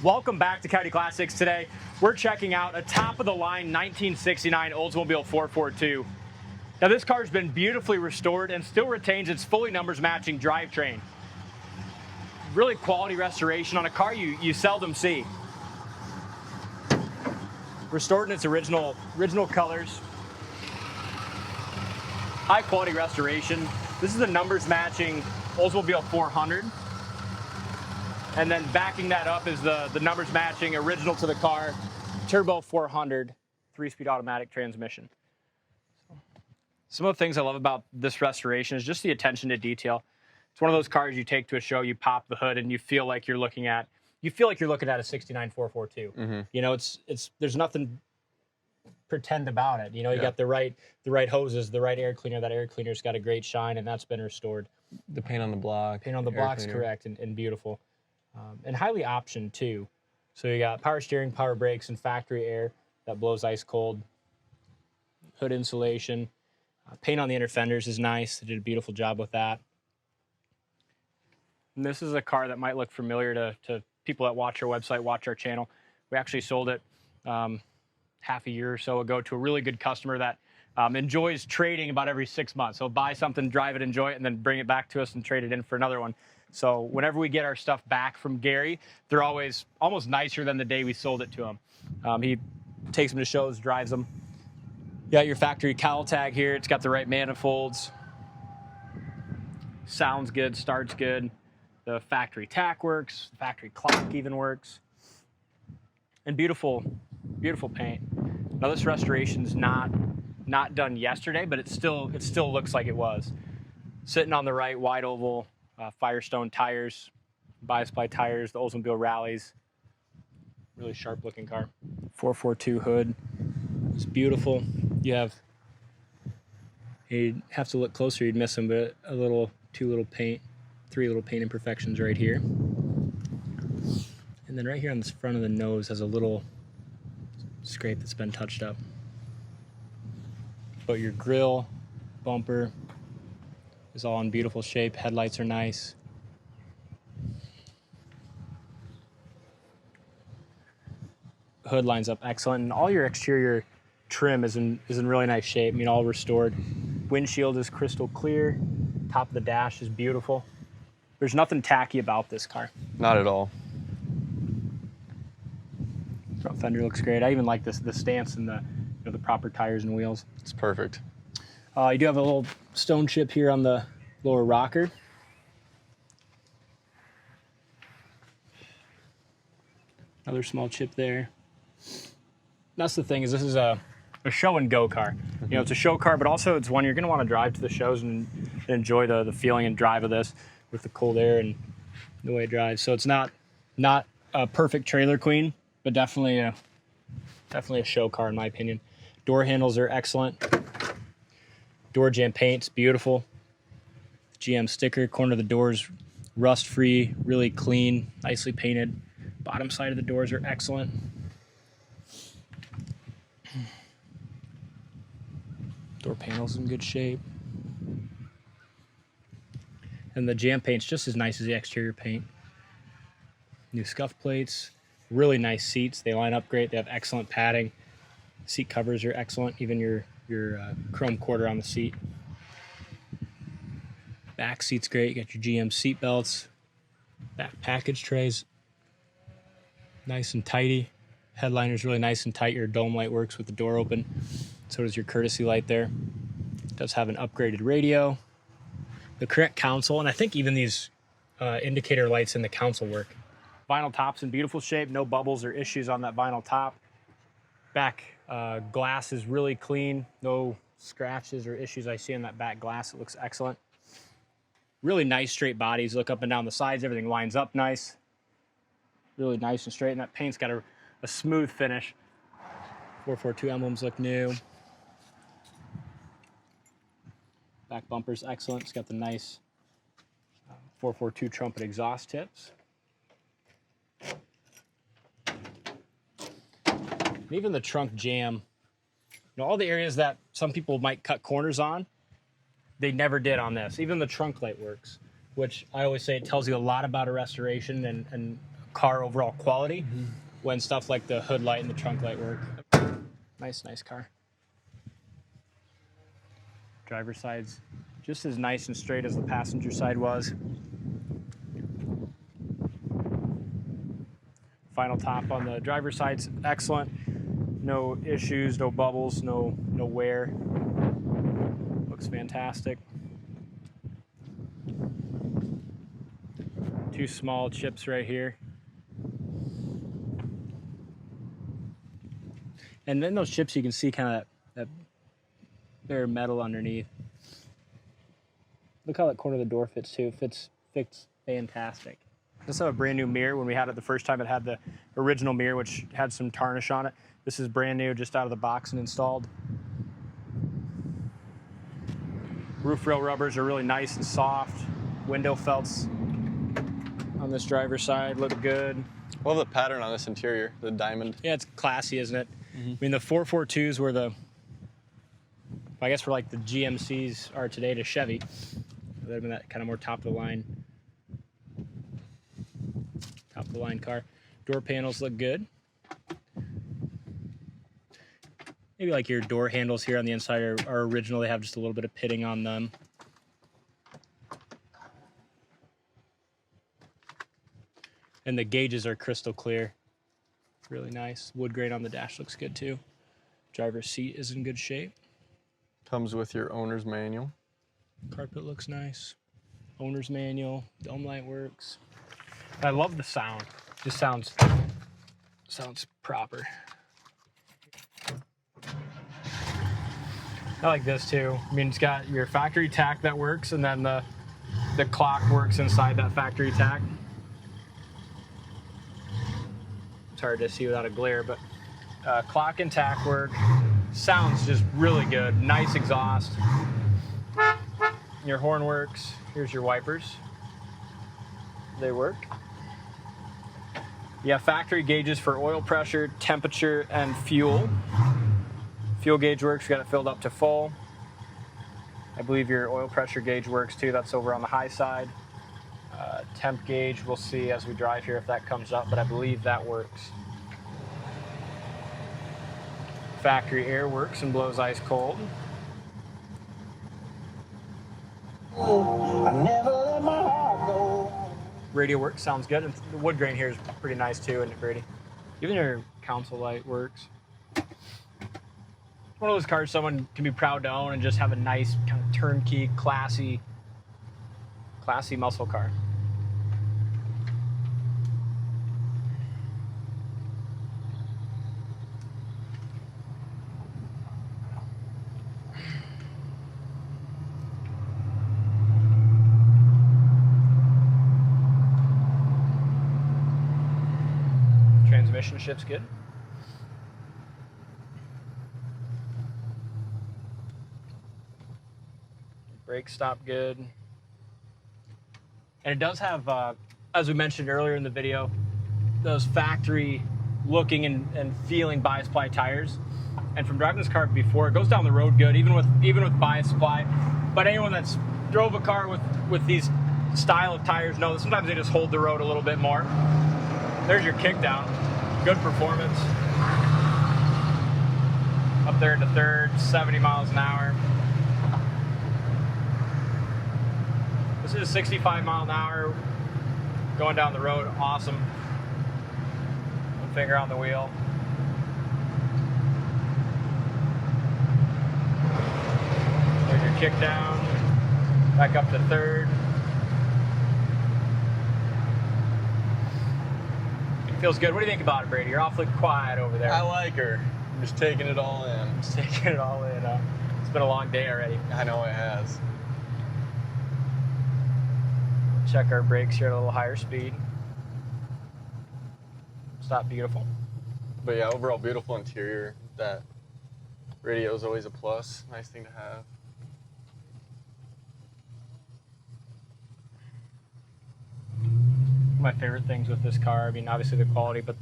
Welcome back to Coyote Classics. Today, we're checking out a top-of-the-line 1969 Oldsmobile 442. Now, this car's been beautifully restored and still retains its fully numbers-matching drivetrain. Really quality restoration on a car you seldom see. Restored in its original colors. High-quality restoration. This is a numbers-matching Oldsmobile 400. And then backing that up is the numbers matching original to the car Turbo 400 3-speed automatic transmission. Some of the things I love about this restoration is just the attention to detail. It's one of those cars you take to a show, you pop the hood, and you feel like you're looking at a 69 442. Mm-hmm. You know, there's nothing pretend about it. You know, you got the right hoses, the right air cleaner. That air cleaner's got a great shine, and that's been restored. The paint on the block. Paint on the block's correct and beautiful. And highly optioned too. So you got power steering, power brakes, and factory air that blows ice cold. Hood insulation. Paint on the inner fenders is nice. They did a beautiful job with that. And this is a car that might look familiar to people that watch our website, watch our channel. We actually sold it half a year or so ago to a really good customer that enjoys trading about every 6 months. So buy something, drive it, enjoy it, and then bring it back to us and trade it in for another one. So whenever we get our stuff back from Gary, they're always almost nicer than the day we sold it to him. He takes them to shows, drives them. You got your factory cowl tag here. It's got the right manifolds. Sounds good, starts good. The factory tack works. The factory clock even works. And beautiful, beautiful paint. Now this restoration's not done yesterday, but it still looks like it was. Sitting on the right, wide oval. Firestone tires, bi-sply tires, the Oldsmobile Rallies. Really sharp looking car. 442 hood. It's beautiful. You'd have to look closer, you'd miss them, but three little paint imperfections right here. And then right here on the front of the nose has a little scrape that's been touched up. But your grille, bumper, is all in beautiful shape. Headlights are nice. Hood lines up excellent, and all your exterior trim is in really nice shape. I mean, all restored. Windshield is crystal clear. Top of the dash is beautiful. There's nothing tacky about this car. Not at all. Front fender looks great. I even like the stance and the proper tires and wheels. It's perfect. You do have a little stone chip here on the lower rocker. Another small chip there. That's the thing, is this is a show and go car. Mm-hmm. You know, it's a show car, but also it's one you're gonna want to drive to the shows and enjoy the feeling and drive of this with the cold air and the way it drives. So it's not a perfect trailer queen, but definitely a show car in my opinion. Door handles are excellent. Door jamb paint's beautiful. GM sticker, corner of the doors, rust-free, really clean, nicely painted. Bottom side of the doors are excellent. Door panel's in good shape. And the jamb paint's just as nice as the exterior paint. New scuff plates, really nice seats. They line up great. They have excellent padding. Seat covers are excellent, even your chrome quarter on the seat. Back seat's great. You got your GM seat belts. Back package trays. Nice and tidy. Headliner's really nice and tight. Your dome light works with the door open. So does your courtesy light there. It does have an upgraded radio. The correct console, and I think even these indicator lights in the console work. Vinyl top's in beautiful shape. No bubbles or issues on that vinyl top. Back glass is really clean. No scratches or issues I see on that back glass. It looks excellent. Really nice straight bodies. Look up and down the sides. Everything lines up nice. Really nice and straight. And that paint's got a smooth finish. 442 emblems look new. Back bumper's excellent. It's got the nice 442 trumpet exhaust tips. And even the trunk jamb, all the areas that some people might cut corners on, they never did on this. Even the trunk light works, which I always say it tells you a lot about a restoration and car overall quality when stuff like the hood light and the trunk light work. Nice car. Driver's side's just as nice and straight as the passenger side was. Final top on the driver's side's excellent. No issues, no bubbles, no wear. Looks fantastic. 2 small chips right here. And then those chips, you can see kind of that bare metal underneath. Look how that corner of the door fits too. Fits fantastic. This have a brand new mirror. When we had it the first time, it had the original mirror, which had some tarnish on it. This is brand new, just out of the box and installed. Roof rail rubbers are really nice and soft. Window felts on this driver's side look good. I love the pattern on this interior, the diamond. Yeah, it's classy, isn't it? I mean, the 442s were I guess, were like the GMCs are today to Chevy. They'd have been that kind of more top of the line car. Door panels look good. Maybe like your door handles here on the inside are original. They have just a little bit of pitting on them. And the gauges are crystal clear. Really nice. Wood grain on the dash looks good too. Driver's seat is in good shape. Comes with your owner's manual. Carpet looks nice. Owner's manual. Dome light works. I love the sound. Just sounds proper. I like this too. I mean, it's got your factory tack that works, and then the clock works inside that factory tack. It's hard to see without a glare, but clock and tack work. Sounds just really good. Nice exhaust. Your horn works. Here's your wipers. They work. You have factory gauges for oil pressure, temperature, and fuel. Fuel gauge works. You got it filled up to full. I believe your oil pressure gauge works too. That's over on the high side. Temp gauge, we'll see as we drive here if that comes up, but I believe that works. Factory air works and blows ice cold. I never let my heart go. Radio works, sounds good. And the wood grain here is pretty nice too, isn't it, Brady? Even your console light works. It's one of those cars someone can be proud to own and just have a nice kind of turnkey, classy muscle car. Transmission shift's good. Brakes stop good. And it does have, as we mentioned earlier in the video, those factory looking and feeling bias ply tires. And from driving this car before, it goes down the road good, even with bias ply. But anyone that's drove a car with these style of tires know that sometimes they just hold the road a little bit more. There's your kickdown. Good performance. Up there into third, 70 miles an hour. This is 65 mile an hour going down the road. Awesome. One finger on the wheel. There's your kick down. Back up to third. It feels good. What do you think about it, Brady? You're awfully quiet over there. I like her. I'm just taking it all in. Just taking it all in. It's been a long day already. I know it has. Check our brakes here at a little higher speed. Stop beautiful. But yeah, overall beautiful interior. That radio is always a plus. Nice thing to have. One of my favorite things with this car, I mean, obviously the quality, but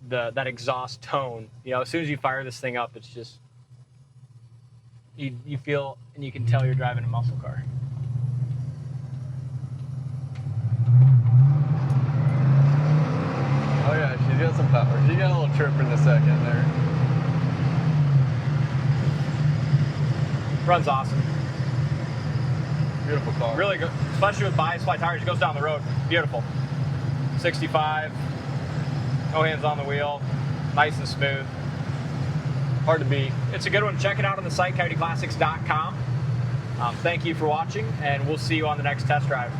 that exhaust tone. You know, as soon as you fire this thing up, it's just you feel and you can tell you're driving a muscle car. got some power. You got a little chirp in the second there. Runs awesome. Beautiful car. Really good, especially with bias fly tires. It goes down the road. Beautiful. 65. No hands on the wheel. Nice and smooth. Hard to beat. It's a good one. Check it out on the site, coyoteclassics.com. Thank you for watching, and we'll see you on the next test drive.